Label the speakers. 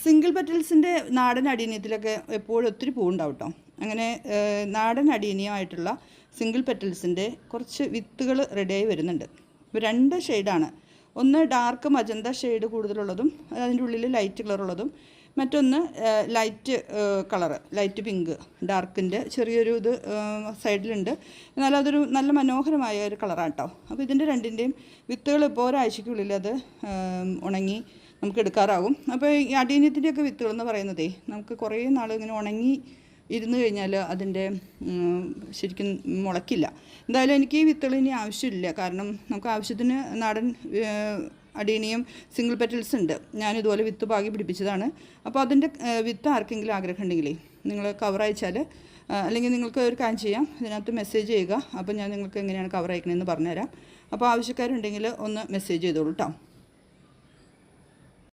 Speaker 1: Single പെറ്റൽസിൻ്റെ നാടൻ അടീനിയത്തിലൊക്കെ എപ്പോഴും ഒത്തിരി പൂവുണ്ടാവും കേട്ടോ. അങ്ങനെ നാടൻ അടീനിയമായിട്ടുള്ള സിംഗിൾ പെറ്റൽസിൻ്റെ കുറച്ച് വിത്തുകൾ റെഡിയായി വരുന്നുണ്ട്. ഇപ്പോൾ 2 ഷെയ്ഡാണ്. ഒന്ന് ഡാർക്ക് മജന്ത ഷെയ്ഡ് കൂടുതലുള്ളതും അതിൻ്റെ ഉള്ളിൽ ലൈറ്റ് കളറുള്ളതും, മറ്റൊന്ന് ലൈറ്റ് കളറ്, ലൈറ്റ് പിങ്ക് ഡാർക്കിൻ്റെ ചെറിയൊരു ഇത് സൈഡിലുണ്ട്. എന്നാലും അതൊരു നല്ല മനോഹരമായ ഒരു കളറാണ് കേട്ടോ. അപ്പോൾ ഇതിൻ്റെ രണ്ടിൻ്റെയും വിത്തുകൾ ഇപ്പോൾ ഒരാഴ്ചയ്ക്കുള്ളിൽ അത് ഉണങ്ങി നമുക്ക് എടുക്കാറാകും. അപ്പോൾ ഈ അടീനിയത്തിൻ്റെയൊക്കെ വിത്തുകൾ എന്ന് പറയുന്നതേ നമുക്ക് കുറേ നാൾ ഇങ്ങനെ ഉണങ്ങി ഇരുന്ന് കഴിഞ്ഞാൽ അതിൻ്റെ ശരിക്കും മുളയ്ക്കില്ല. എന്തായാലും എനിക്ക് ഈ വിത്തുകൾ ഇനി ആവശ്യമില്ല. കാരണം നമുക്ക് ആവശ്യത്തിന് നാടൻ അടീനിയം സിംഗിൾ പെറ്റൽസ് ഉണ്ട്. ഞാനിതുപോലെ വിത്ത് പാകി പിടിപ്പിച്ചതാണ്. അപ്പോൾ അതിൻ്റെ വിത്ത് ആർക്കെങ്കിലും ആഗ്രഹം ഉണ്ടെങ്കിലേ നിങ്ങൾ കവർ അയച്ചാൽ, അല്ലെങ്കിൽ നിങ്ങൾക്ക് ഒരു കാര്യം ചെയ്യാം, ഇതിനകത്ത് മെസ്സേജ് ചെയ്യുക. അപ്പോൾ ഞാൻ നിങ്ങൾക്ക് എങ്ങനെയാണ് കവർ അയക്കണമെന്ന് പറഞ്ഞുതരാം. അപ്പോൾ ആവശ്യക്കാരുണ്ടെങ്കിൽ ഒന്ന് മെസ്സേജ് ചെയ്തോളൂ കേട്ടോ.